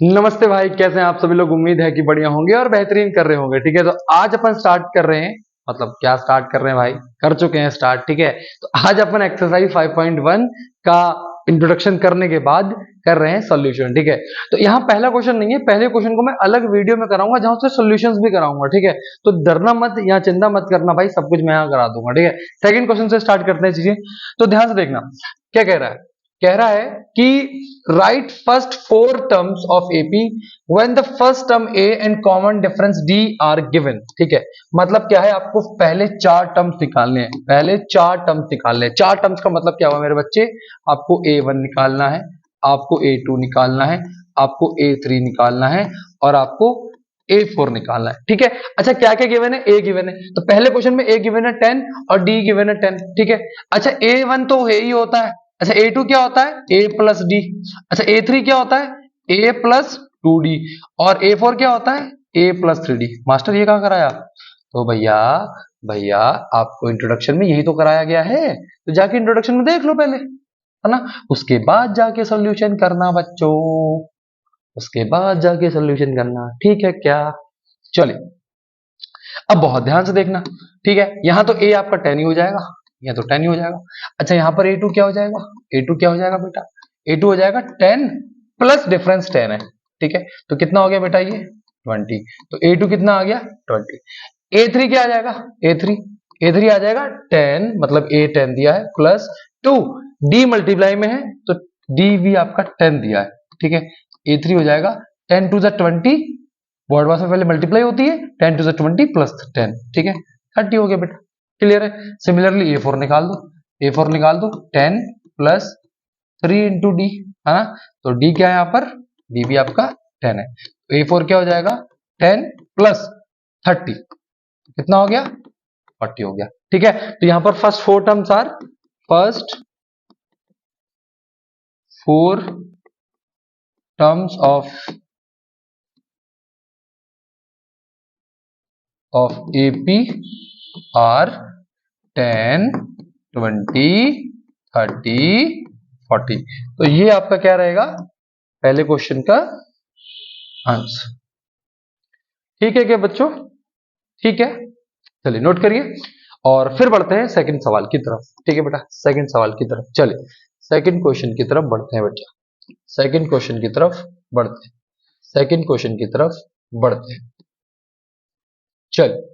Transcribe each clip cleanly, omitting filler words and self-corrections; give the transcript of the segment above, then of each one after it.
नमस्ते भाई, कैसे हैं आप सभी लोग। उम्मीद है कि बढ़िया होंगे और बेहतरीन कर रहे होंगे। ठीक है, तो आज अपन स्टार्ट कर रहे हैं। मतलब क्या स्टार्ट कर रहे हैं भाई, कर चुके हैं स्टार्ट। ठीक है, तो आज अपन एक्सरसाइज 5.1 का इंट्रोडक्शन करने के बाद कर रहे हैं सॉल्यूशन। ठीक है, तो यहाँ पहला क्वेश्चन नहीं है, पहले क्वेश्चन को मैं अलग वीडियो में कराऊंगा जहां से सॉल्यूशंस भी कराऊंगा। ठीक है, तो डरना मत या चिंता मत करना भाई, सब कुछ मैं यहाँ करा दूंगा। ठीक है, सेकंड क्वेश्चन से स्टार्ट करते हैं चीजें। तो ध्यान से देखना क्या कह रहा है। कह रहा है कि right first four terms of AP when the first term A and common difference D R given. ठीक है, मतलब क्या है, आपको पहले चार टर्म्स निकालने हैं। पहले चार टर्म्स निकालने हैं। चार टर्म्स का मतलब क्या हुआ मेरे बच्चे, आपको A1 निकालना है, आपको A2 निकालना है, आपको A3 निकालना है और आपको A4 निकालना है। ठीक है, अच्छा क्या क्या गिवन है, A गिवन है, तो पहले क्वेश्चन में A गिवन है 10 और D गिवन है 10। ठीक है, अच्छा A1 तो A ही होता है। अच्छा A2 क्या होता है, A प्लस डी। अच्छा A3 क्या होता है, A प्लस 2D। और A4 क्या होता है, A प्लस 3D। मास्टर ये कहाँ कराया, तो भैया भैया आपको इंट्रोडक्शन में यही तो कराया गया है, तो जाके इंट्रोडक्शन में देख लो पहले, है ना, उसके बाद जाके सॉल्यूशन करना बच्चों, उसके बाद जाके सॉल्यूशन करना। ठीक है क्या, चलिए अब बहुत ध्यान से देखना। ठीक है, यहां तो A आपका 10 ही हो जाएगा, यहां तो 10 ही हो जाएगा। अच्छा यहाँ पर A2 क्या हो जाएगा, A2 क्या हो जाएगा बेटा, A2 हो जाएगा 10 प्लस डिफरेंस 10 है। ठीक है, तो कितना हो गया बेटा ये 20। तो A2 कितना आ गया 20। A3 क्या आ जाएगा, A3 आ जाएगा 10, मतलब A 10 दिया है प्लस 2, D मल्टीप्लाई में है तो D भी आपका 10 दिया है। ठीक है, A3 हो जाएगा 10 टू द 20, वर्ड वास में पहले मल्टीप्लाई होती है, 10 टू द 20 प्लस 10। ठीक है, 30 हो गया बेटा, क्लियर है। सिमिलरली A4 निकाल दो, A4 निकाल दो 10 प्लस 3 इंटू डी, है ना, तो D क्या है यहाँ पर, D भी आपका 10 है। तो A4 क्या हो जाएगा 10 प्लस 30, कितना हो गया 40 हो गया। ठीक है, तो यहां पर first four terms are, first four terms of AP are 10 20 30 40। तो ये आपका क्या रहेगा पहले क्वेश्चन का आंसर। ठीक है क्या बच्चों, ठीक है, चलिए नोट करिए और फिर बढ़ते हैं सेकंड सवाल की तरफ। ठीक है बेटा, सेकंड सवाल की तरफ चलिए, सेकंड क्वेश्चन की तरफ बढ़ते हैं बेटा, सेकंड क्वेश्चन की तरफ बढ़ते हैं, सेकंड क्वेश्चन की तरफ बढ़ते हैं। चलिए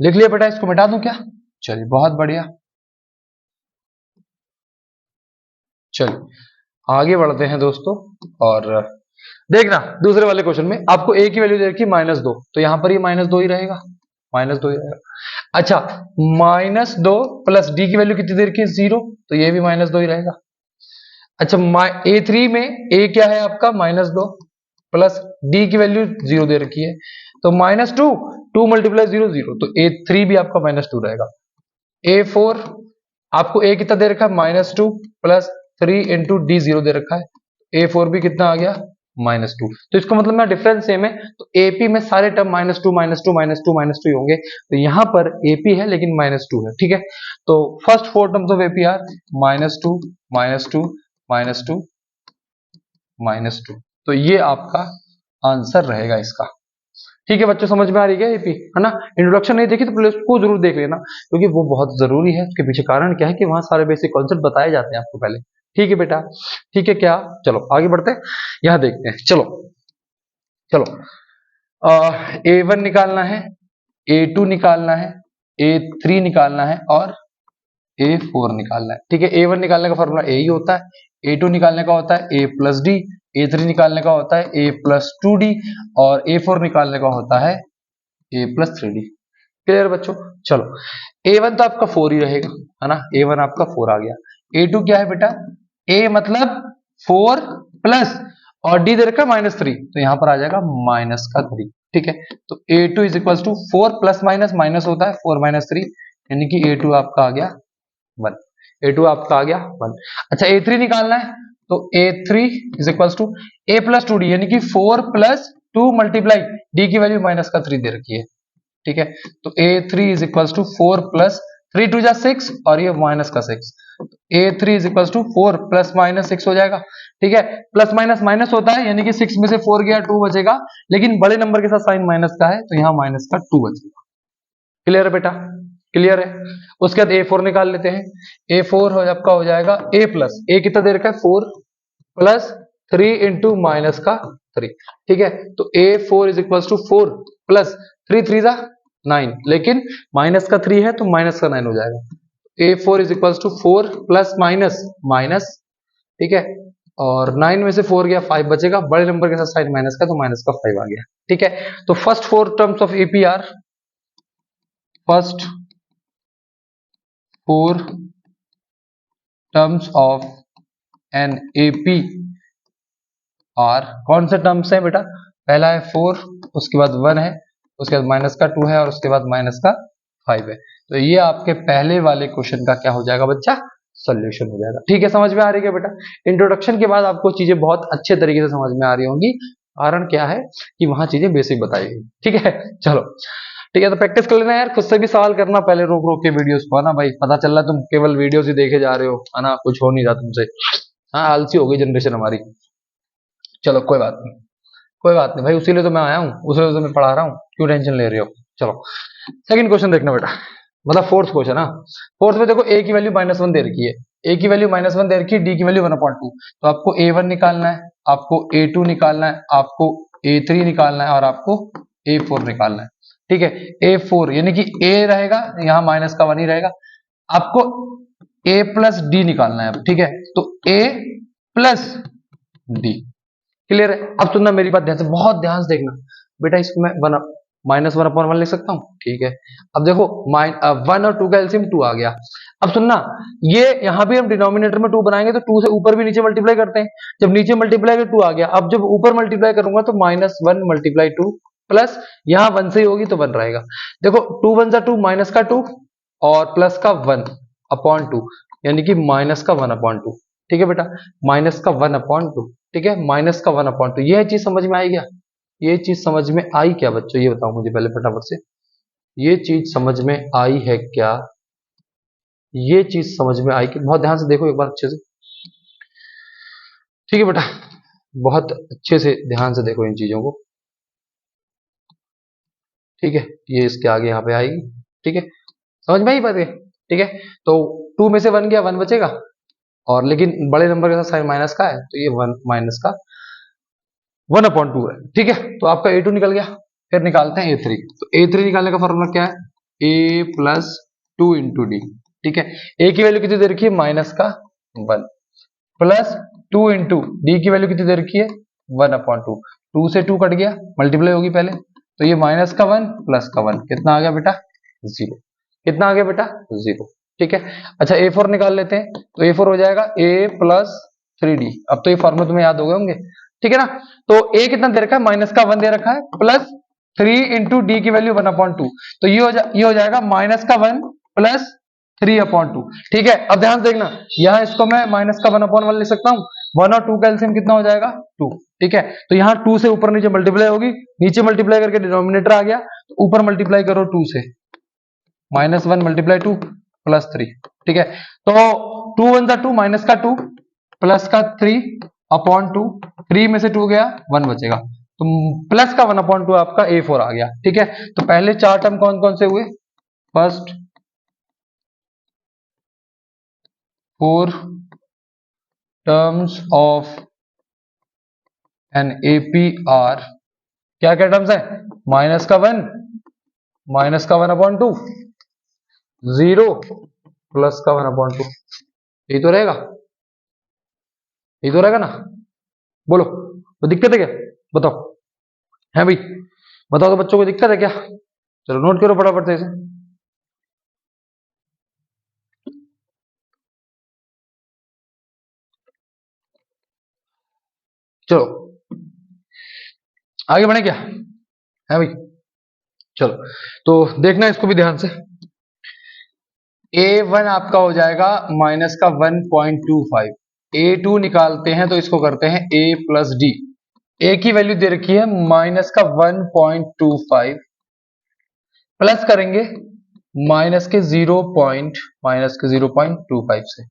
लिख लिया बेटा, इसको मिटा दूं क्या, चलिए बहुत बढ़िया। चलिए आगे बढ़ते हैं दोस्तों, और देखना दूसरे वाले क्वेश्चन में आपको A की वैल्यू दे रखी -2, तो यहां पर ये -2 ही रहेगा, -2 ही रहेगा। अच्छा -2 प्लस D की वैल्यू कितनी दे रखी है 0, तो ये भी -2 ही रहेगा। अच्छा A3 में A क्या है आपका -2 प्लस D की वैल्यू 0 दे रखी है, तो -2 2 मल्टीप्लाई 0 0, तो A3 भी आपका -2 रहेगा। A4 आपको A कितना दे रखा है -2 प्लस 3 इंटू डी 0 दे रखा है, A4 भी कितना आ गया -2। तो इसका मतलब ना डिफरेंस सेम है, तो AP में सारे टर्म -2 -2 -2 -2 ही होंगे, तो यहां पर AP है लेकिन -2 है। ठीक है, तो first four terms of AP are -2 -2 -2 -2, तो ये आपका आंसर रहेगा इसका। ठीक है बच्चों, समझ में आ रही है एपी, है ना। इंट्रोडक्शन नहीं देखी तो प्लीज उसको जरूर देख लेना, क्योंकि वो बहुत जरूरी है। उसके पीछे कारण क्या है कि वहां सारे बेसिक कॉन्सेप्ट बताए जाते हैं आपको पहले। ठीक है बेटा, ठीक है क्या, चलो आगे बढ़ते हैं, यहां देखते हैं। चलो चलो A1 निकालना है, A2 निकालना है, A3 निकालना है और A4 निकालना है। ठीक है, A1 निकालने का फॉर्मूला A ही होता है, A2 निकालने का होता है A प्लस डी, A3 निकालने का होता है A प्लस 2D और A4 निकालने का होता है A प्लस 3D। क्लियर बच्चों, चलो A1 तो आपका 4 ही रहेगा, है ना, A1 आपका 4 आ गया। A2 क्या है बेटा, A मतलब 4 प्लस और D दे रखा -3, तो यहां पर आ जाएगा -3। ठीक है, तो A2 is equal to 4 plus minus होता है 4 - 3, यानी कि A2 आपका आ गया 1, A2 आपका आ गया 1। अच्छा A3 निकालना है, तो A3 is equal to A plus 2D, यानी कि 4 प्लस 2 मल्टीप्लाई D की वैल्यू -3 दे रखी है। ठीक है, तो A3 is equal to 4 plus 3 2 जा 6 और ये -6, A3 is equal to 4 plus minus 6 हो जाएगा। ठीक है, प्लस माइनस माइनस होता है, यानी कि 6 में से 4 गया 2 बचेगा, लेकिन बड़े नंबर के साथ साइन माइनस का है तो यहाँ माइनस का 2 बचेगा। क्लियर है बेटा, क्लियर है। उसके बाद A4 निकाल लेते हैं। A4 आपका हो जाएगा A प्लस, A कितना देर का है 4 प्लस 3 इंटू माइनस का 3। ठीक है, तो A4 is equal to 4 plus 3 3 जा 9, लेकिन माइनस का 3 है तो माइनस का 9 हो जाएगा। A4 is equal to 4 plus minus minus, ठीक है, और 9 में से 4 गया 5 बचेगा, बड़े नंबर के साथ साइन माइनस का तो माइनस का 5 आ गया। ठीक है, तो first 4 terms of APR, first 4 terms of an APR कौन से टर्म्स हैं बेटा? पहला है 4, उसके बाद 1 है, उसके बाद माइनस का 2 है, और उसके बाद माइनस का 5 है। तो ये आपके पहले वाले क्वेश्चन का क्या हो जाएगा बच्चा? सॉल्यूशन हो जाएगा। ठीक है, समझ में आ रही है बेटा? इंट्रोडक्शन के बाद आपको चीजें बहुत अच्छे तरीके से समझ में आ रही होंगी। कारण क्या है कि वहां चीजें बेसिक बताई गई। ठीक है, चलो ठीक है, तो प्रैक्टिस कर लेना यार, खुद से भी सवाल करना पहले, रोक रोक के वीडियोस को, है ना भाई? पता चल रहा है तुम केवल वीडियोस ही देखे जा रहे हो, है ना, कुछ हो नहीं रहा तुमसे। हाँ, आलसी हो गई जनरेशन हमारी। चलो कोई बात नहीं, कोई बात नहीं भाई, उसी लिए तो मैं आया हूँ, उसी लिए तो मैं पढ़ा रहा हूँ, क्यों टेंशन ले रहे हो? चलो सेकंड क्वेश्चन देखना बेटा, मतलब फोर्थ क्वेश्चन। हाँ, फोर्थ में देखो A की वैल्यू -1 दे रखी है, A की वैल्यू -1 दे रखी है, D की वैल्यू 1/2। तो आपको A1 निकालना है, आपको A2 निकालना है, आपको A3 निकालना है, और आपको A4 निकालना है। ठीक है, A4 यानी कि A रहेगा, यहाँ माइनस का 1 ही रहेगा। आपको A प्लस D निकालना है। ठीक है, तो A प्लस D। क्लियर है? अब सुनना मेरी बात ध्यान से, बहुत ध्यान से देखना बेटा, इसको मैं -1/1 लिख सकता हूँ। ठीक है, अब देखो 1 और 2 का एलसीएम 2 आ गया। अब सुनना, ये यहाँ भी हम डिनोमिनेटर में 2 बनाएंगे तो 2 से ऊपर भी नीचे मल्टीप्लाई करते हैं। जब नीचे मल्टीप्लाई कर 2 आ गया, अब जब ऊपर मल्टीप्लाई करूंगा तो -1 मल्टीप्लाई 2 प्लस यहाँ 1 से ही होगी तो 1 रहेगा। देखो 2 1 2 माइनस का 2 और प्लस का 1/2, यानी कि माइनस का 1/2। ठीक है बेटा, माइनस का 1/2। ठीक है, माइनस का 1/2। यह चीज समझ में आई क्या? ये चीज समझ में आई क्या बच्चों? ये बताओ मुझे पहले फटाफट से, ये चीज समझ में आई है क्या? ये चीज समझ में आई कि? बहुत ध्यान से देखो एक बार अच्छे से। ठीक है बेटा, बहुत अच्छे से ध्यान से देखो इन चीजों को। ठीक है, ये इसके आगे यहाँ पे आएगी। ठीक है, समझ में आई बात है? ठीक है, तो 2 में से 1 गया, 1 बचेगा, और लेकिन बड़े नंबर के साथ साइन माइनस का है तो ये 1 माइनस का 1/2 है। ठीक है, तो आपका A2 निकल गया। फिर निकालते हैं A3। तो A3 निकालने का फॉर्मूला क्या है? A plus 2 into D. ठीक है, A की वैल्यू कितनी दे रखी है? माइनस का 1 प्लस 2 इंटू डी की वैल्यू कितनी दे रखी है? 1/2। 2 से 2 कट गया, मल्टीप्लाई होगी पहले, तो ये माइनस का 1 प्लस का 1 कितना आ गया बेटा? 0। कितना आ गया बेटा? 0। ठीक है, अच्छा A4 निकाल लेते हैं। तो A4 हो जाएगा A प्लस 3D। अब तो ये फॉर्मूला तुम्हें याद हो गए होंगे। ठीक है ना, तो A कितना दे रखा है? माइनस का 1 दे रखा है, प्लस 3 इंटू डी की वैल्यू 1/2। तो ये हो जाएगा माइनस का 1 प्लस 3/2। ठीक है, अब ध्यान से देखना, यहाँ इसको मैं माइनस का 1/1 लिख सकता हूँ। 1 और 2 का एलसीएम कितना हो जाएगा? 2। ठीक है, तो यहाँ 2 से ऊपर नीचे मल्टीप्लाई होगी, नीचे मल्टीप्लाई करके डिनोमिनेटर आ गया, तो ऊपर मल्टीप्लाई करो 2 से, -1 मल्टीप्लाई 2 प्लस 3। ठीक है, तो 2 1 2 माइनस का 2 प्लस का 3/2, 3 में से 2 गया, 1 बचेगा, तो प्लस का 1/2 आपका A4 आ गया। ठीक है, तो पहले 4 टर्म कौन कौन से हुए? First 4 terms of an APR, क्या क्या टर्म्स है? माइनस का 1, माइनस का 1/2, 0 प्लस का 1/2। यही तो रहेगा, यही तो रहेगा ना? बोलो, तो दिक्कत है क्या? बताओ, है भाई? बताओ तो बच्चों को दिक्कत है क्या? चलो नोट करो फटाफट से इसे। चलो आगे बढ़े क्या? है भाई? चलो तो देखना इसको भी ध्यान से। A1 आपका हो जाएगा माइनस का 1.25। A2 निकालते हैं तो इसको करते हैं A प्लस डी। A की वैल्यू दे रखी है माइनस का 1.25, प्लस करेंगे माइनस के 0.25 से।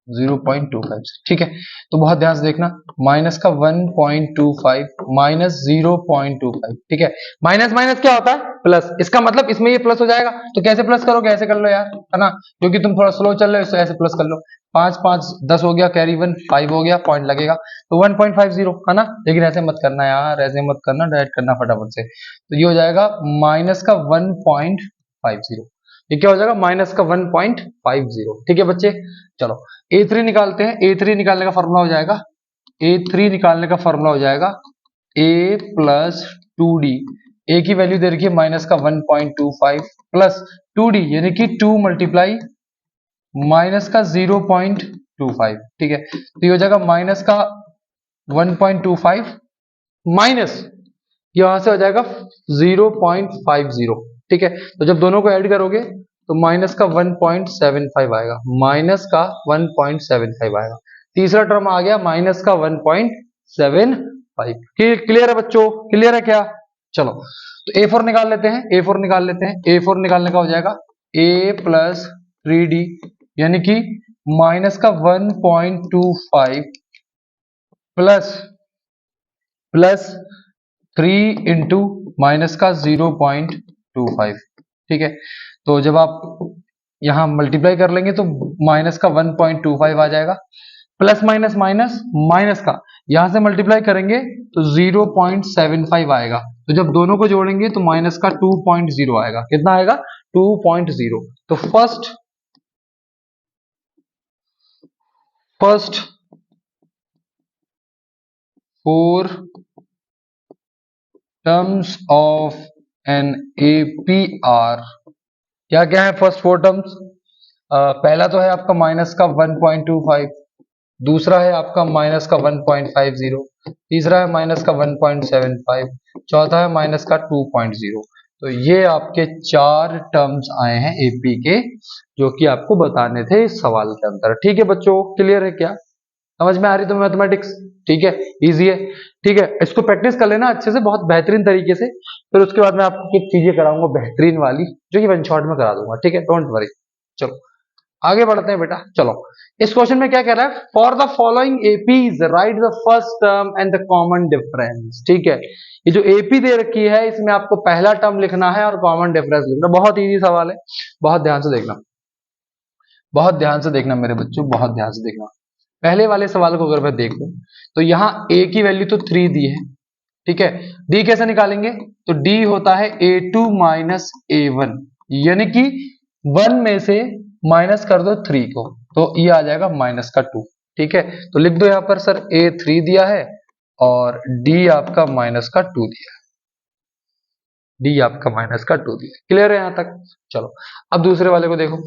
0.25 से, ठीक है। तो बहुत ध्यान से देखना, माइनस का 1.25 माइनस 0.25, ठीक है। माइनस माइनस क्या होता है? प्लस। इसका मतलब इसमें ये प्लस हो जाएगा, तो कैसे प्लस करोगे? ऐसे कर लो यार, है ना, क्योंकि तुम थोड़ा स्लो चल रहे हो, तो ऐसे प्लस कर लो। 5 5 10 हो गया, कैरी 1 5 हो गया, पॉइंट लगेगा, तो 1.50, है ना। लेकिन ऐसे मत करना यार, ऐसे मत करना, डायरेक्ट करना फटाफट से। तो ये हो जाएगा माइनस का 1.50, ये क्या हो जाएगा? माइनस का 1.50, ठीक है बच्चे। चलो A3 निकालते हैं। A3 निकालने का फॉर्मूला हो जाएगा, A3 निकालने का फॉर्मूला हो जाएगा A प्लस 2D। A की वैल्यू दे रखी है माइनस का 1.25 प्लस 2D यानी कि 2 मल्टीप्लाई माइनस का 0.25, ठीक है। तो ये हो जाएगा माइनस का 1.25 माइनस यहां से हो जाएगा 0.50, ठीक है। तो जब दोनों को ऐड करोगे तो माइनस का 1.75 आएगा, माइनस का 1.75 आएगा। तीसरा टर्म आ गया माइनस का 1.75। क्लियर है बच्चों? क्लियर है क्या? चलो तो A4 निकाल लेते हैं, A4 निकाल लेते हैं। A4 निकालने का हो जाएगा A प्लस 3D यानी कि माइनस का 1.25 प्लस 3 इंटू माइनस का 0.25, ठीक है। तो जब आप यहां मल्टीप्लाई कर लेंगे तो माइनस का 1.25 आ जाएगा, प्लस माइनस माइनस माइनस का यहां से मल्टीप्लाई करेंगे तो 0.75 आएगा। तो जब दोनों को जोड़ेंगे तो माइनस का 2.0 आएगा। कितना आएगा? 2.0। तो first four terms of an APR क्या क्या है? फर्स्ट 4 टर्म्स, पहला तो है आपका माइनस का 1.25, दूसरा है आपका माइनस का 1.50, तीसरा है माइनस का 1.75, चौथा है माइनस का 2.0। तो ये आपके 4 टर्म्स आए हैं AP के, जो कि आपको बताने थे इस सवाल के अंदर, ठीक है बच्चों। क्लियर है क्या? समझ में आ रही तो मैथमेटिक्स? ठीक है, इजी है, ठीक है। इसको प्रैक्टिस कर लेना अच्छे से, बहुत बेहतरीन तरीके से। फिर उसके बाद मैं आपको कुछ चीजें कराऊंगा बेहतरीन वाली, जो कि वन शॉट में करा दूंगा, ठीक है, डोंट वरी। चलो आगे बढ़ते हैं बेटा। चलो इस क्वेश्चन में क्या कह रहा है? For the following APs right the first term and the common difference, ठीक है। ये जो एपी दे रखी है इसमें आपको पहला टर्म लिखना है और कॉमन डिफरेंस लिखना। बहुत इजी सवाल है, बहुत ध्यान से देखना, बहुत ध्यान से देखना मेरे बच्चों, बहुत ध्यान से देखना। पहले वाले सवाल को अगर मैं देखूं तो यहाँ a की वैल्यू तो 3 दी है, ठीक है। d कैसे निकालेंगे? तो d होता है A2 माइनस A1 यानी कि 1 में से माइनस कर दो 3 को, तो ये आ जाएगा माइनस का 2, ठीक है। तो लिख दो यहाँ पर सर A3 दिया है और d आपका माइनस का 2 दिया है, d आपका माइनस का 2 दिया है। क्लियर है यहाँ तक? चलो अब दूसरे वाले को देखो,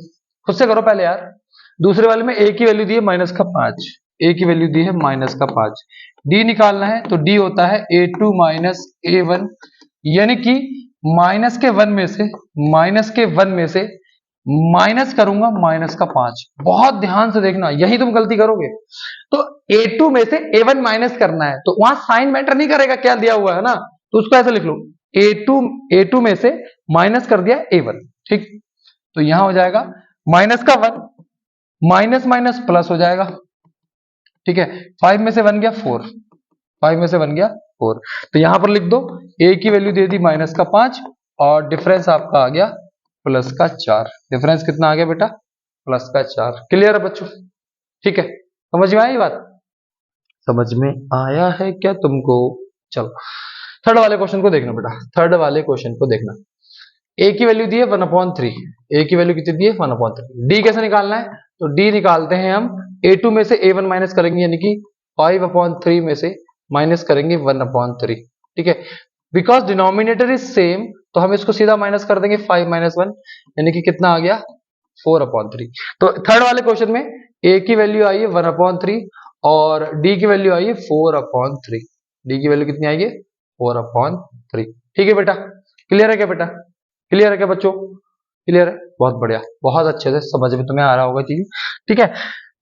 खुद से करो पहले यार। दूसरे वाले में a की वैल्यू दी है माइनस का 5, a की वैल्यू दी है माइनस का 5, d निकालना है तो d होता है A2 माइनस A1 यानी कि माइनस के 1 में से माइनस करूंगा माइनस का 5। बहुत ध्यान से देखना, यही तुम गलती करोगे। तो A2 में से A1 माइनस करना है तो वहां साइन मैटर नहीं करेगा, क्या दिया हुआ है ना, तो उसको ऐसे लिख लो A2 में से माइनस कर दिया A1, ठीक। तो यहां हो जाएगा माइनस का 1 माइनस माइनस प्लस हो जाएगा, ठीक है। 5 में से 1 गया 4, 5 में से 1 गया 4। तो यहां पर लिख दो a की वैल्यू दे दी माइनस का 5 और डिफरेंस आपका आ गया प्लस का 4। डिफरेंस कितना आ गया बेटा? प्लस का 4। क्लियर है बच्चों? ठीक है, समझ में आई बात? समझ में आया है क्या तुमको? चलो थर्ड वाले क्वेश्चन को देखना बेटा, थर्ड वाले क्वेश्चन को देखना। a की वैल्यू दी है 1/3, a की वैल्यू कितनी दी है? 1/3। d कैसे निकालना है? तो d निकालते हैं हम A2 में से A1 माइनस करेंगे यानी कि 5/3 में से माइनस करेंगे 1/3, ठीक है। बिकॉज डिनोमिनेटर इज सेम तो हम इसको सीधा माइनस कर देंगे 5 माइनस 1 यानी कि कितना आ गया? 4/3। तो थर्ड वाले क्वेश्चन में a की वैल्यू आई है 1/3 और d की वैल्यू आई है 4/3। d की वैल्यू कितनी आई है? 4/3, ठीक है बेटा। क्लियर है क्या बेटा? क्लियर है क्या बच्चों? क्लियर है, बहुत बढ़िया, बहुत अच्छे से समझ में तुम्हें आ रहा होगा चीज, ठीक है।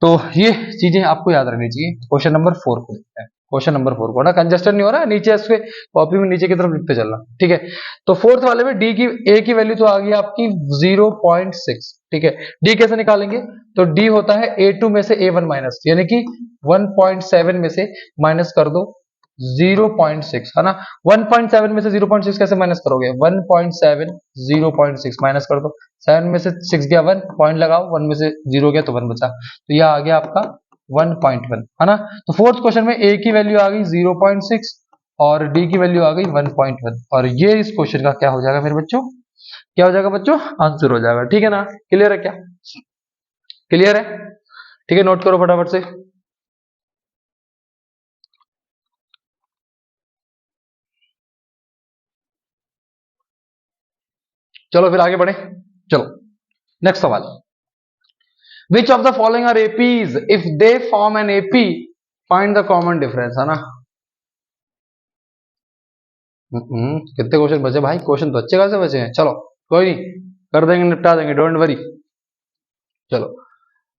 तो ये चीजें आपको याद रखनी चाहिए। क्वेश्चन नंबर 4 को देखते हैं। क्वेश्चन नंबर 4 को ना कंजस्टेड नहीं हो रहा है, नीचे इसके कॉपी में नीचे की तरफ लिखते चलना, ठीक है। तो फोर्थ वाले में डी की a की वैल्यू तो आ गई आपकी 0.6, ठीक है। डी कैसे निकालेंगे, तो डी होता है A2 में से A1 माइनस, यानी कि 1.7 में से माइनस कर दो 0.6, है ना। 1.7 में से 0.6 कैसे माइनस करोगे, 1.7 0.6 माइनस कर दो, 7 में से 6 गया 1, पॉइंट लगाओ, 1 में से 0 गया तो 1 बचा, तो यह आ गया आपका 1.1, है ना। तो फोर्थ क्वेश्चन में ए की वैल्यू आ गई 0.6 और डी की वैल्यू आ गई 1.1, और ये इस क्वेश्चन का क्या हो जाएगा मेरे बच्चों, क्या हो जाएगा बच्चों, आंसर हो जाएगा। ठीक है ना, क्लियर है क्या, क्लियर है, ठीक है। नोट करो फटाफट से। चलो फिर आगे बढ़े, चलो नेक्स्ट सवाल। Which of the following are APs, if they form an AP find the common difference, है ना। कितने क्वेश्चन बचे भाई, क्वेश्चन तो अच्छे खासे बचे हैं, चलो कोई नहीं, कर देंगे, निपटा देंगे, डोंट वरी। चलो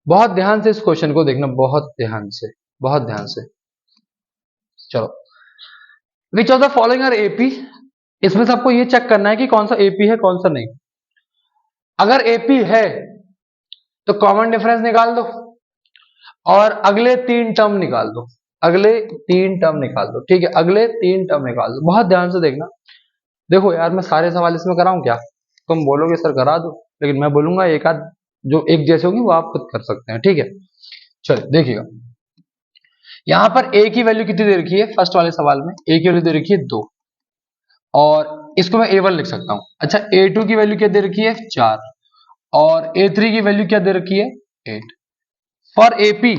बहुत ध्यान से इस क्वेश्चन को देखना, बहुत ध्यान से, बहुत ध्यान से। चलो which of the following are AP, इसमें से आपको ये चेक करना है कि कौन सा एपी है कौन सा नहीं। अगर एपी है तो कॉमन डिफरेंस निकाल दो और अगले 3 टर्म निकाल दो, अगले 3 टर्म निकाल दो, ठीक है, अगले 3 टर्म निकाल दो। बहुत ध्यान से देखना, देखो यार मैं सारे सवाल इसमें कराऊं क्या, तुम बोलोगे सर करा दो, लेकिन मैं बोलूंगा एक आध जो एक जैसे होगी वो आप खुद कर सकते हैं, ठीक है। चलिए देखिएगा, यहां पर ए की वैल्यू कितनी दे रखी है, फर्स्ट वाले सवाल में ए की वैल्यू दे रखी है 2, और इसको मैं A1 लिख सकता हूं। अच्छा A2 की वैल्यू क्या दे रखी है 4, और A3 की वैल्यू क्या दे रखी है 8। For AP,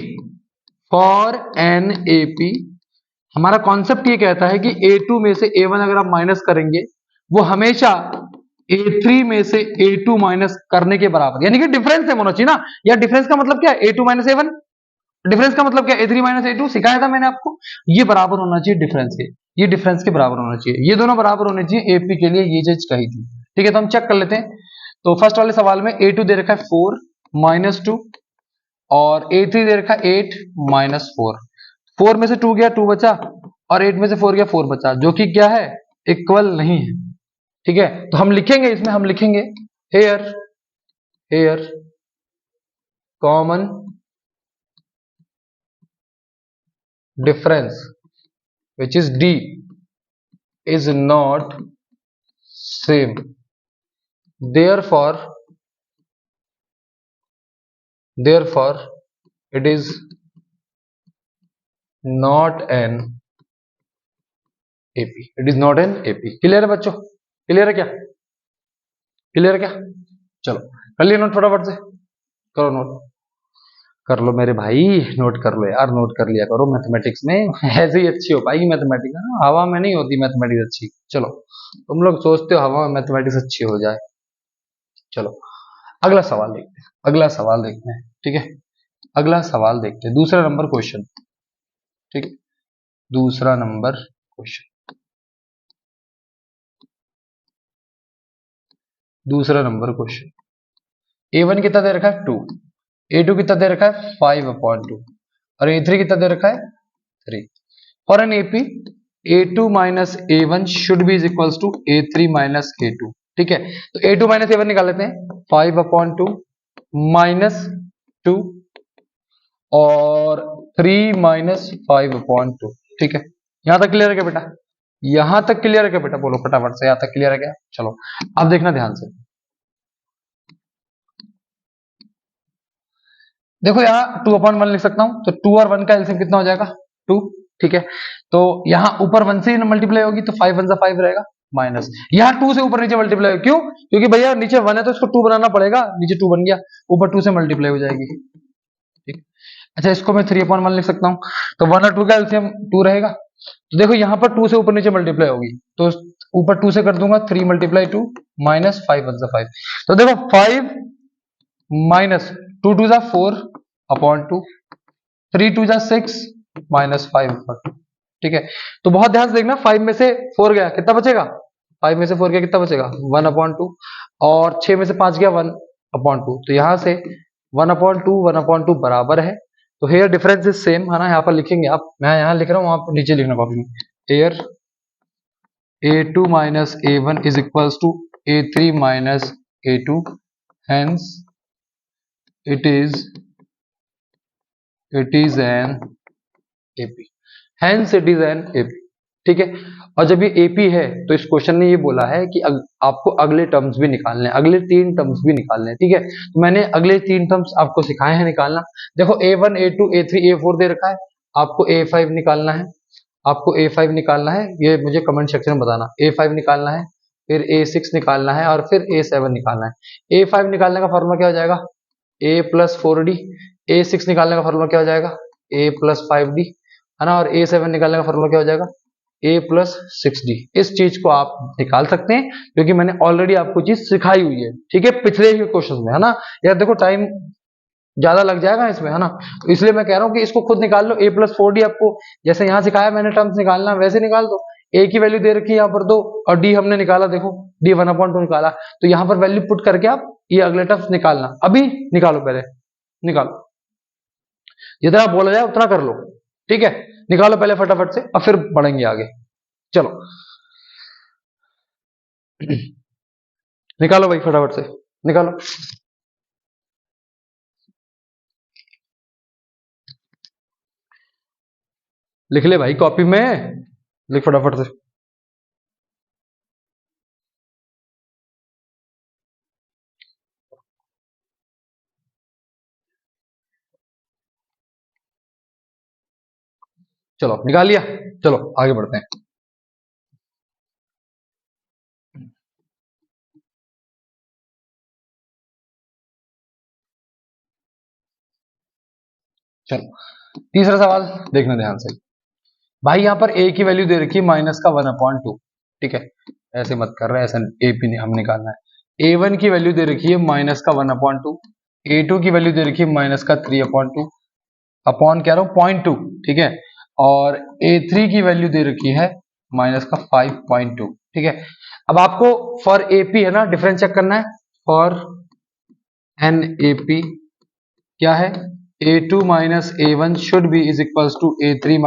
for an AP, हमारा कॉन्सेप्ट ये कहता है कि A2 में से A1 अगर आप माइनस करेंगे वो हमेशा A3 में से A2 माइनस करने के बराबर, यानी कि डिफरेंस है होना चाहिए ना, या डिफरेंस का मतलब क्या है A2 माइनस A1, डिफरेंस का मतलब क्या A3 माइनस A2, सिखाया था मैंने आपको, ये बराबर होना चाहिए डिफरेंस के, ये डिफरेंस के बराबर होना चाहिए, ये दोनों बराबर होने चाहिए एपी के लिए, ये चीज कही थी, ठीक है। तो हम चेक कर लेते हैं। तो फर्स्ट वाले सवाल में A2 दे रखा है 4 माइनस 2, और A3 दे रखा है 8 माइनस 4, 4 में से 2 गया 2 बचा, और 8 में से 4 गया 4 बचा, जो कि क्या है इक्वल नहीं है, ठीक है। तो हम लिखेंगे इसमें, हम लिखेंगे here, here common difference which is D is not same, therefore it is not an AP, it is not an AP। Clear है बच्चों, क्लियर है क्या, क्लियर है क्या, चलो कर लिया नोट फटाफट से, करो नोट, कर लो मेरे भाई, नोट कर लो यार, नोट कर लिया करो, मैथमेटिक्स में ऐसे ही अच्छी हो पाएगी मैथमेटिक्स, है ना, हवा में नहीं होती मैथमेटिक्स अच्छी। चलो तुम लोग सोचते हो हवा में मैथमेटिक्स अच्छी हो जाए, चलो अगला सवाल देखते हैं, अगला सवाल देखते हैं, ठीक है, अगला सवाल देखते हैं, दूसरा नंबर क्वेश्चन, ठीक है, दूसरा नंबर क्वेश्चन, दूसरा नंबर क्वेश्चन। A1 कितना दे रखा है 2, A2 कितना दे रखा है 5/2, और A3 कितना दे रखा है 3। For an AP A2 minus A1 should be is equals to A3 minus A2, ठीक है। तो A2 माइनस A1 निकाल लेते हैं, 5/2 माइनस 2 और 3 माइनस 5/2, ठीक है। यहां तक क्लियर है क्या बेटा, यहां तक क्लियर है क्या बेटा, बोलो फटाफट से, यहां तक क्लियर है क्या। चलो अब देखना ध्यान से, देखो यहाँ 2/1 लिख सकता हूं, तो 2 और 1 का एलसीएम कितना हो जाएगा 2, ठीक है। तो यहाँ ऊपर 1 से मल्टीप्लाई होगी तो 5 1 जा 5 रहेगा, माइनस यहाँ 2 से ऊपर नीचे मल्टीप्लाई, क्यों, क्योंकि भैया नीचे 1 है तो इसको 2 बनाना पड़ेगा, नीचे 2 बन गया, ऊपर 2 से मल्टीप्लाई हो जाएगी, ठीक। अच्छा इसको मैं 3/1 लिख सकता हूँ, तो 1 और 2 का एलसीएम 2 रहेगा, तो देखो यहाँ पर 2 से ऊपर नीचे मल्टीप्लाई होगी, तो ऊपर 2 से कर दूंगा 3 × 2 माइनस 5 1 जा 5, तो देखो 5 माइनस 2 2 जा 4/2, 3 2 जा 6 माइनस 5/2, ठीक है। तो बहुत ध्यान से देखना, 5 में से 4 गया कितना बचेगा, 5 में से 4 गया कितना बचेगा 1/2, और 6 में से 5 गया 1/2, तो यहां से 1/2 1/2 बराबर है, तो हेयर डिफरेंस इज सेम, है ना, यहाँ पर लिखेंगे आप, मैं यहाँ लिख रहा हूँ आप नीचे लिखना कॉपी में, here A2 minus A1 is equals to A3 minus A2, hence it is an AP, hence it is an AP. ठीक है, और जब ये एपी है तो इस क्वेश्चन ने ये बोला है कि आपको अगले टर्म्स भी निकालने हैं, अगले 3 टर्म्स भी निकालने हैं। ठीक है, तो मैंने अगले 3 टर्म्स आपको सिखाए हैं निकालना। देखो A1 A2 A3 A4 दे रखा है, आपको A5 निकालना है, आपको A5 निकालना है, ये मुझे कमेंट सेक्शन में बताना। A5 निकालना है, फिर A6 निकालना है और फिर A7 निकालना है। A5 निकालने का फॉर्मूला क्या हो जाएगा, A + 4D। A6 निकालने का फॉर्मूला क्या हो जाएगा, A + 5D, है ना। और A7 निकालने का फॉर्मूला क्या हो जाएगा, A + 6D। इस चीज को आप निकाल सकते हैं क्योंकि मैंने ऑलरेडी आपको चीज सिखाई हुई है। ठीक है, पिछले ही क्वेश्चन में, है ना। यार देखो टाइम ज्यादा लग जाएगा इसमें, है ना, तो इसलिए मैं कह रहा हूं कि इसको खुद निकाल लो। A + 4D आपको जैसे यहां सिखाया मैंने टर्म्स निकालना, वैसे निकाल दो। A की वैल्यू दे रखी है यहाँ पर 2 और D हमने निकाला, देखो D 1/2 निकाला, तो यहाँ पर वैल्यू पुट करके आप ये अगले टर्म्स निकालना। अभी निकालो, पहले निकालो, जितना बोला जाए उतना कर लो। ठीक है, निकालो पहले फटाफट से और फिर बढ़ेंगे आगे। चलो निकालो भाई फटाफट से, निकालो। लिख ले भाई कॉपी में, लिख फटाफट से। चलो निकाल लिया, चलो आगे बढ़ते हैं। चलो तीसरा सवाल देखना ध्यान से। भाई यहाँ पर A की वैल्यू दे रखी है -1/2। ठीक है, ऐसे मत कर रहे, ऐसा AP हम निकालना है। A1 की वैल्यू दे रखी है -1/2, A2 की वैल्यू दे रखी है -3/2, अपॉन कह रहा हूँ 0.2। ठीक है, और A3 की वैल्यू दे रखी है -5.2। ठीक है, अब आपको फॉर AP है ना डिफरेंस चेक करना है। फॉर एन AP क्या है, A2 - A1 should be is equals to A3 -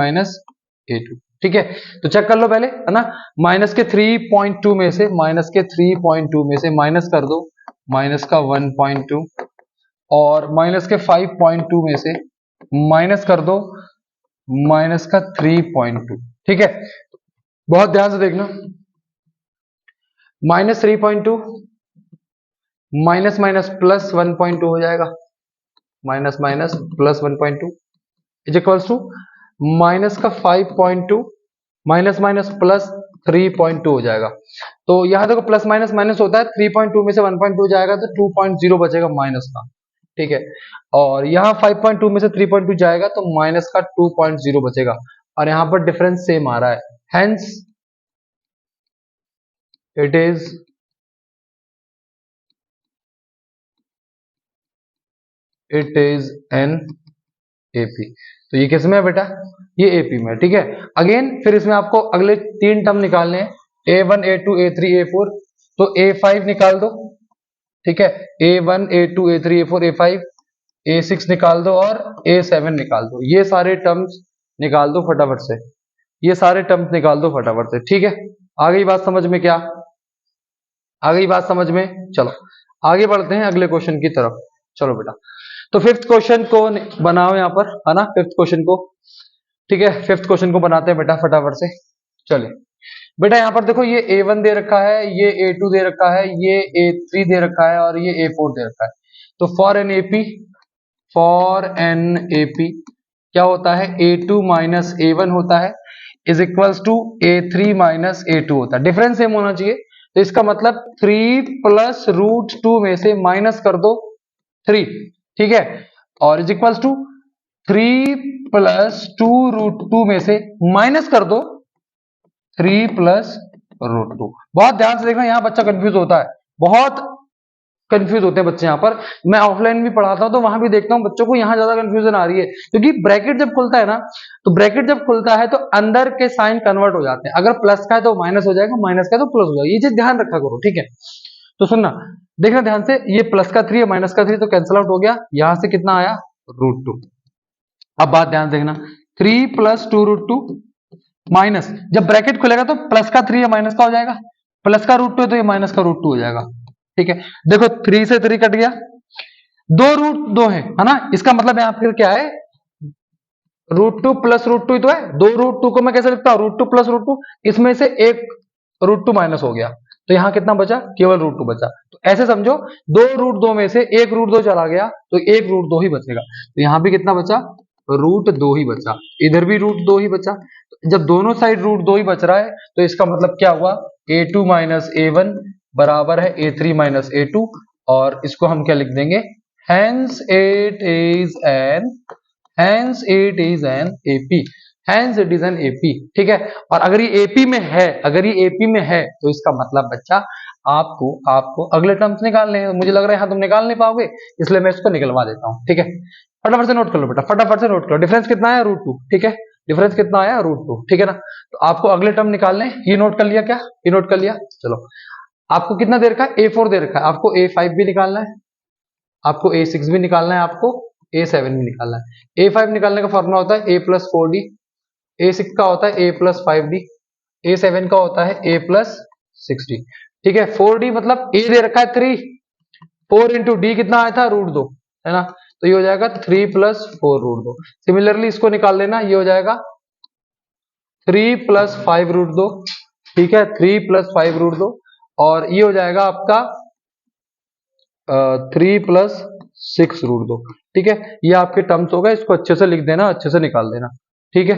A2। ठीक है, तो चेक कर लो पहले, है ना। माइनस के 3.2 में से माइनस कर दो -1.2 और माइनस के 5.2 में से माइनस कर दो -3.2। ठीक है, बहुत ध्यान से देखना। -3.2 माइनस माइनस प्लस 1.2 हो जाएगा, minus minus plus 1.2 is equals to minus का 5.2 माइनस माइनस प्लस 3.2 हो जाएगा। तो यहां देखो प्लस माइनस माइनस होता है, 3.2 में से 1.2 जाएगा तो 2.0 बचेगा माइनस का। ठीक है, और यहाँ 5.2 में से 3.2 जाएगा तो माइनस का 2.0 बचेगा, और यहाँ पर डिफरेंस सेम आ रहा है, hence it is N AP। तो ये किस में है बेटा, ये AP में। ठीक है, अगेन फिर इसमें आपको अगले 3 टर्म निकालने हैं, A1 A2 A3 A4। तो A5 निकाल दो। ठीक है, A1 A2 A3 A4 A5, A6 निकाल दो और A7 निकाल दो। ये सारे टर्म्स निकाल दो फटाफट से, ये सारे टर्म्स निकाल दो फटाफट से। ठीक है, आ गई बात समझ में, क्या आ गई बात समझ में। चलो आगे बढ़ते हैं अगले क्वेश्चन की तरफ। चलो बेटा, तो 5th क्वेश्चन को बनाओ यहाँ पर, है ना, 5th क्वेश्चन को। ठीक है, 5th क्वेश्चन को बनाते हैं बेटा फटाफट से। चलिए बेटा, यहाँ पर देखो ये A1 दे रखा है, ये A2 दे रखा है, ये A3 दे रखा है और ये A4 दे रखा है। तो फॉर एन AP क्या होता है, A2 - A1 होता है is equals to A3 - A2 होता है। डिफरेंस सेम होना चाहिए, तो इसका मतलब 3 + √2 में से माइनस कर दो 3। ठीक है, और इज इक्वल्स टू 3 + 2√2 में से माइनस कर दो 3 + √2। बहुत ध्यान से देखना, यहां बच्चा कंफ्यूज होता है, बहुत कंफ्यूज होते हैं बच्चे यहाँ पर। मैं ऑफलाइन भी पढ़ाता हूं तो वहां भी देखता हूं बच्चों को यहाँ ज्यादा कंफ्यूजन आ रही है, क्योंकि ब्रैकेट जब खुलता है ना, तो ब्रैकेट जब खुलता है तो अंदर के साइन कन्वर्ट हो जाते हैं। अगर प्लस का है तो माइनस हो जाएगा, माइनस का है तो प्लस हो जाएगा, ये चीज ध्यान रखा करो। ठीक है, तो सुनना, देखना ध्यान से, ये प्लस का 3 है, माइनस का 3 तो कैंसिल आउट हो गया, यहां से कितना आया √2। अब बात ध्यान देखना, 3 + 2√2 माइनस, जब ब्रैकेट खुलेगा तो प्लस का 3 या माइनस का हो जाएगा, प्लस का √2 है तो ये माइनस का √2 हो जाएगा। ठीक है, देखो 3 से 3 कट गया, 2√2 है ना, इसका मतलब यहाँ फिर क्या है, √2 प्लस √2 तो है, 2√2 को मैं कैसे लिखता हूँ, √2 प्लस √2, इसमें से एक √2 माइनस हो गया, तो यहाँ कितना बचा, केवल √2 बचा। तो ऐसे समझो 2√2 में से एक √2 चला गया तो एक √2 ही बचेगा, तो यहाँ भी कितना बचा, √2 ही बचा, इधर भी √2 ही बचा। तो जब दोनों साइड √2 ही बच रहा है तो इसका मतलब क्या हुआ, a2 माइनस a1 बराबर है a3 माइनस a2, और इसको हम क्या लिख देंगे, hence it is an AP, hence it is an AP, ठीक है। और अगर ये AP में है, अगर ये AP में है तो इसका मतलब बच्चा आपको अगले टर्म्स निकालने हैं। मुझे लग रहा है यहाँ तुम निकाल नहीं पाओगे, इसलिए मैं इसको निकलवा देता हूँ, ठीक है। फटाफट से नोट कर लो बेटा, फटाफट से नोट करो, डिफरेंस कितना आया, √2, ठीक है, डिफरेंस कितना आया, √2, ठीक है ना। तो आपको अगले टर्म निकालने, ये नोट कर लिया क्या, ये नोट कर लिया, चलो। आपको कितना दे रखा है, a4 दे रखा है, आपको a5 भी निकालना है, आपको a6 भी निकालना है, आपको a7 भी निकालना है। a5 निकालने का फॉर्मूला होता है a प्लस 4d, a6 का होता है a प्लस 5d, a7 का होता है a प्लस 6d, ठीक है। 4d मतलब a दे रखा है 3, 4 इंटू डी कितना आया था, √2, है ना, तो ये हो जाएगा 3 प्लस 4 √2। सिमिलरली इसको निकाल लेना, ये हो जाएगा 3 प्लस 5 √2, ठीक है, 3 प्लस 5 √2, और ये हो जाएगा आपका 3 प्लस 6 √2, ठीक है। ये आपके टर्म्स हो गए, इसको अच्छे से लिख देना, अच्छे से निकाल देना, ठीक है।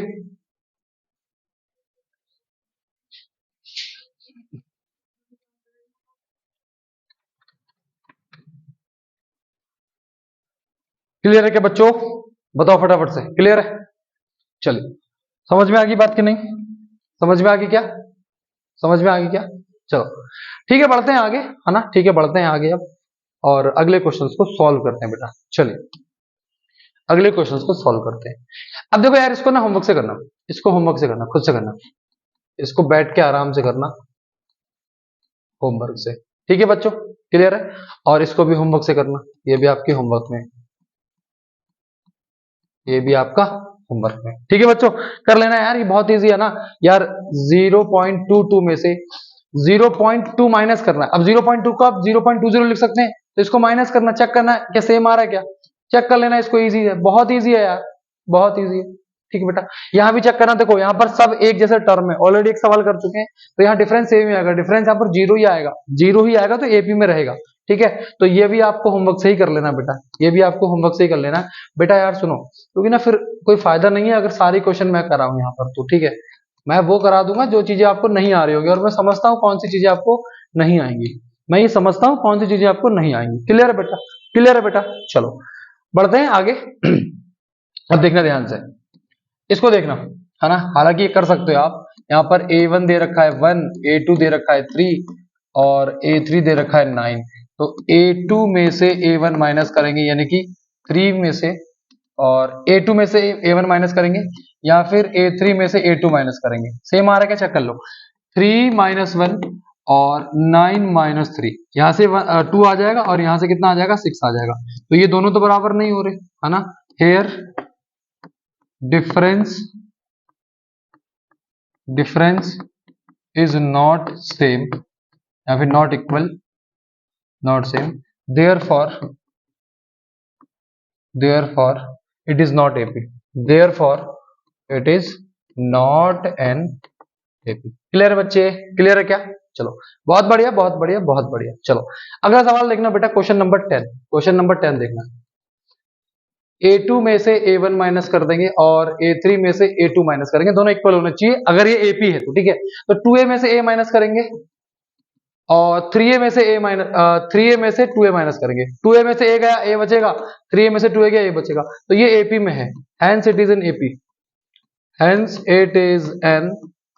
क्लियर है क्या बच्चों, बताओ फटाफट से, क्लियर है, चलिए। समझ में आ गई बात कि नहीं, समझ में आ गई क्या, समझ में आ गई क्या, चलो ठीक है, बढ़ते हैं आगे, है ना, ठीक है, बढ़ते हैं आगे अब, और अगले क्वेश्चंस को सॉल्व करते हैं बेटा, चलिए अगले क्वेश्चंस को सॉल्व करते हैं। अब देखो यार, इसको ना होमवर्क से करना, इसको होमवर्क से करना, खुद से करना, इसको बैठ के आराम से करना, होमवर्क से, ठीक है बच्चों, क्लियर है। और इसको भी होमवर्क से करना, ये भी आपके होमवर्क में, ये भी आपका होमवर्क में, ठीक है बच्चों, कर लेना यार, ये बहुत इजी है ना यार। 0.22 में से 0.2 माइनस करना है। अब 0.2 को आप 0.20 लिख सकते हैं, तो इसको माइनस करना, चेक करना क्या सेम आ रहा है क्या, चेक कर लेना, इसको इजी है, बहुत इजी है यार, बहुत इजी है, ठीक है बेटा। यहाँ भी चेक करना, देखो यहाँ पर सब एक जैसे टर्म है, ऑलरेडी एक सवाल कर चुके हैं, तो यहाँ डिफरेंस सेम ही आएगा, डिफरेंस यहाँ पर 0 ही आएगा, 0 ही आएगा, तो एपी में रहेगा, ठीक है। तो ये भी आपको होमवर्क से ही कर लेना बेटा, ये भी आपको होमवर्क से ही कर लेना बेटा। यार सुनो, क्योंकि ना फिर कोई फायदा नहीं है अगर सारी क्वेश्चन मैं कराऊं यहाँ पर, तो ठीक है, मैं वो करा दूंगा जो चीजें आपको नहीं आ रही होगी, और मैं समझता हूँ कौन सी चीजें आपको नहीं आएंगी, मैं ये समझता हूँ कौन सी चीजें आपको नहीं आएंगी, क्लियर है बेटा, क्लियर है बेटा, चलो बढ़ते हैं आगे। अब देखना ध्यान से, इसको देखना, है ना, हालांकि ये कर सकते हो आप, यहाँ पर a1 दे रखा है 1, a2 दे रखा है 3, और a3 दे रखा है 9, तो a2 में से a1 माइनस करेंगे, यानी कि 3 में से, और a2 में से a1 माइनस करेंगे, या फिर a3 में से a2 माइनस करेंगे, सेम आ रहा है क्या, चेक कर लो, 3 माइनस 1 और 9 माइनस 3, यहाँ से 2 आ जाएगा, और यहाँ से कितना आ जाएगा, 6 आ जाएगा, तो ये दोनों तो बराबर नहीं हो रहे, है ना, here difference is not same, या फिर not equal, not same, therefore it is not AP, therefore it is not an AP। Clear है बच्चे, क्लियर है क्या, चलो बहुत बढ़िया, बहुत बढ़िया, बहुत बढ़िया। चलो अगला सवाल देखना बेटा, क्वेश्चन नंबर 10, क्वेश्चन नंबर 10 देखना, a2 में से a1 माइनस कर देंगे, और a3 में से a2 माइनस करेंगे, दोनों इक्वल होने चाहिए अगर ये AP है तो, ठीक है। तो 2a में से a माइनस करेंगे, और 3a में से a माइनस 3a में से 2a माइनस करेंगे, 2a में से a गया, a बचेगा, 3a में से 2a गया, a बचेगा, तो ये AP में है, hence it is an AP, hence it is an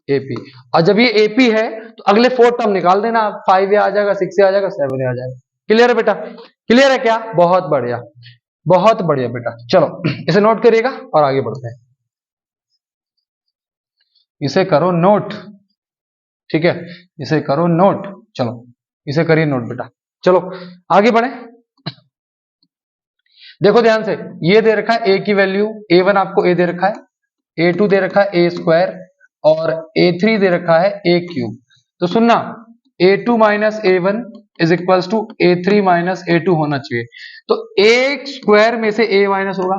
AP। और जब ये AP है तो अगले 4 टर्म निकाल देना, 5 आ जाएगा, 6 आ जाएगा, 7 आ जाएगा, क्लियर है बेटा, क्लियर है क्या, बहुत बढ़िया, बहुत बढ़िया बेटा। चलो इसे नोट करिएगा और आगे बढ़ते हैं, इसे करो नोट, ठीक है, इसे करो नोट, चलो इसे करिए नोट बेटा, चलो आगे बढ़े। देखो ध्यान से, ये दे रखा है a की वैल्यू, a1 आपको a दे रखा है, a2 दे रखा है a स्क्वायर, और a3 दे रखा है a क्यूब। तो सुनना, a2 minus a1 is equals to A3 minus A2 होना चाहिए। तो A स्क्वायर में से A माइनस होगा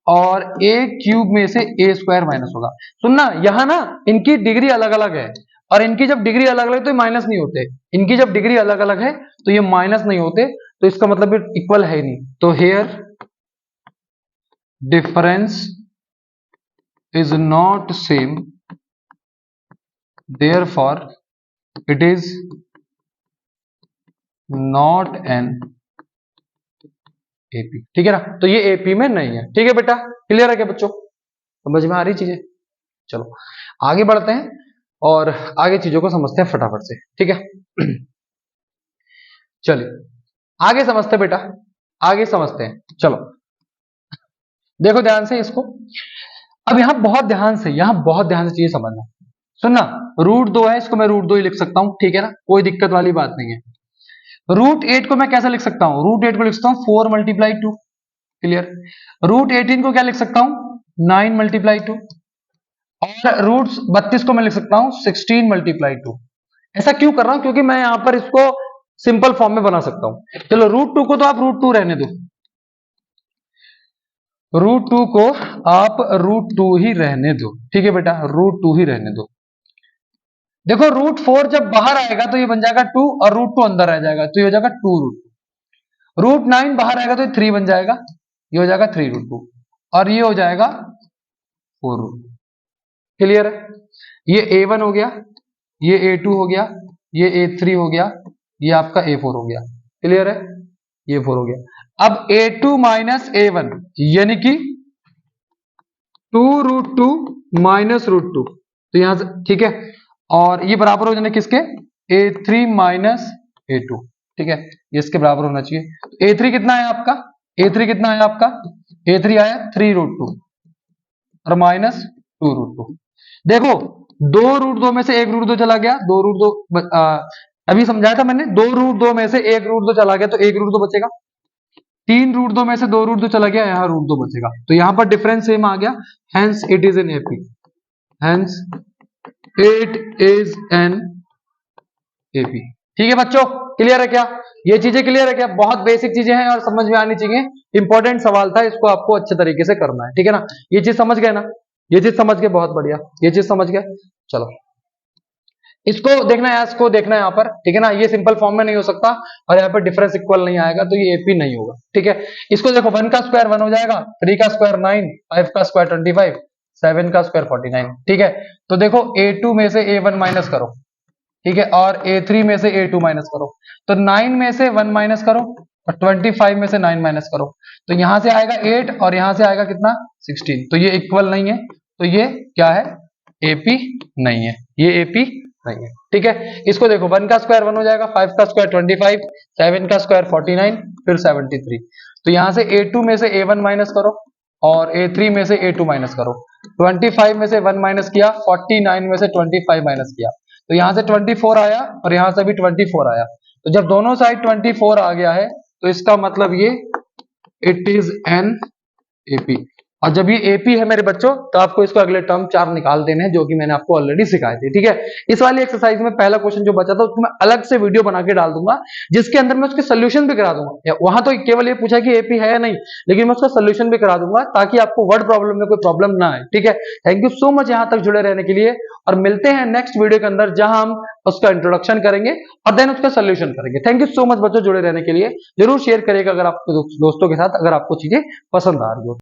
और A क्यूब में से A स्क्वायर माइनस होगा। सुनना, यहां ना इनकी डिग्री अलग अलग है और इनकी जब डिग्री अलग अलग है तो माइनस नहीं होते, इनकी जब डिग्री अलग अलग है तो ये माइनस नहीं होते, तो इसका मतलब इक्वल है ही नहीं। तो here difference is not same, therefore it is not an AP. ठीक है ना, तो ये एपी में नहीं है। ठीक है बेटा, क्लियर है क्या बच्चों, समझ में आ रही चीजें? चलो आगे बढ़ते हैं और आगे चीजों को समझते हैं फटाफट से। ठीक है चलिए आगे समझते हैं बेटा, आगे समझते हैं। चलो देखो ध्यान से इसको, अब यहां बहुत ध्यान से, यहां बहुत ध्यान से चीजें समझना। सुनना, रूट 2 है, इसको मैं रूट 2 ही लिख सकता हूं। ठीक है ना, कोई दिक्कत वाली बात नहीं है। रूट 8 को मैं कैसे लिख सकता हूं? रूट 8 को लिख सकता हूं 4 मल्टीप्लाई 2। क्लियर। रूट 18 को क्या लिख सकता हूं? 9 मल्टीप्लाई 2। और रूट 32 को मैं लिख सकता हूं 16 मल्टीप्लाई 2। ऐसा क्यों कर रहा हूं? क्योंकि मैं यहां पर इसको सिंपल फॉर्म में बना सकता हूं। चलो रूट 2 को तो आप रूट 2 रहने दो, रूट 2 को आप रूट 2 ही रहने दो। ठीक है बेटा, रूट 2 ही रहने दो। देखो रूट 4 जब बाहर आएगा तो ये बन जाएगा 2 और रूट 2 अंदर आ जाएगा तो ये हो जाएगा 2 रूट। रूट 9 बाहर आएगा तो ये 3 बन जाएगा, ये हो जाएगा 3 रूट 2 और ये हो जाएगा 4 रूट। क्लियर है? ये A1 हो गया, ये A2 हो गया, ये A3 हो गया, ये आपका A4 हो गया। क्लियर है? ये 4 हो गया। अब A2 माइनस A1 यानी कि 2 रूट 2 माइनस रूट 2, तो यहां से ठीक है, और ये बराबर हो जाने किसके? A3 minus A2। ठीक है, ये इसके बराबर होना चाहिए। तो A3 कितना है आपका? A3 कितना है आपका? A3 आया 3 रूट 2 और माइनस 2 रूट 2। देखो 2 रूट 2 में से 1 रूट 2 चला गया, 2 रूट 2 अभी समझाया था मैंने, 2 रूट 2 में से 1 रूट 2 चला गया तो 1 रूट 2 बचेगा। 3 रूट 2 में से 2 रूट 2 चला गया, यहां रूट 2 बचेगा, तो यहां पर डिफरेंस सेम आ गया। Hence it is an AP, hence it is an AP. ठीक है बच्चों, क्लियर है क्या? ये चीजें क्लियर है क्या? बहुत बेसिक चीजें हैं और समझ में आनी चाहिए। इंपॉर्टेंट सवाल था, इसको आपको अच्छे तरीके से करना है। ठीक है ना, ये चीज समझ गए ना? ये चीज समझ गए, बहुत बढ़िया, ये चीज समझ गए। चलो इसको देखना है, इसको देखना है यहाँ पर। ठीक है ना, ये सिंपल फॉर्म में नहीं हो सकता और यहाँ पर डिफरेंस इक्वल नहीं आएगा तो ये एपी नहीं होगा। ठीक है, इसको देखो 1 का स्क्वायर 1 हो जाएगा, 3 का स्क्वायर 9, 5 का स्क्वायर 25, 7 का स्क्वायर 49। ठीक है, तो देखो A2 में से A1 माइनस करो, ठीक है, और A3 में से A2 माइनस करो, तो 9 में से 1 माइनस करो और 25 में से 9 माइनस करो, तो यहां से आएगा 8 और यहां से आएगा कितना? 16। तो ये इक्वल नहीं है, तो ये क्या है? एपी नहीं है, ये एपी नहीं है। ठीक है, इसको देखो 1 का स्क्वायर 1 हो जाएगा, 5 का स्क्वायर 25, 7 का स्क्वायर 49, फिर 73। तो यहां से A2 में से A1 माइनस करो और A3 में से A2 माइनस करो, 25 में से 1 माइनस किया, 49 में से 25 माइनस किया, तो यहां से 24 आया और यहां से भी 24 आया। तो जब दोनों साइड 24 आ गया है तो इसका मतलब ये इट इज एन एपी। और जब ये एपी है मेरे बच्चों तो आपको इसको अगले टर्म 4 निकाल देने हैं, जो कि मैंने आपको ऑलरेडी सिखाए थे। ठीक है, इस वाली एक्सरसाइज में पहला क्वेश्चन जो बचा था उसको मैं अलग से वीडियो बना के डाल दूंगा, जिसके अंदर मैं उसके सोल्यूशन भी करा दूंगा। वहां तो केवल ये पूछा कि एपी है या नहीं, लेकिन मैं उसका सोल्यूशन भी करा दूंगा ताकि आपको वर्ड प्रॉब्लम में कोई प्रॉब्लम ना आए। ठीक है, थैंक यू सो मच यहां तक जुड़े रहने के लिए, और मिलते हैं नेक्स्ट वीडियो के अंदर जहां हम उसका इंट्रोडक्शन करेंगे और देन उसका सोल्यूशन करेंगे। थैंक यू सो मच बच्चों जुड़े रहने के लिए। जरूर शेयर करिएगा अगर आपके दोस्तों के साथ, अगर आपको चीजें पसंद आ रही हो।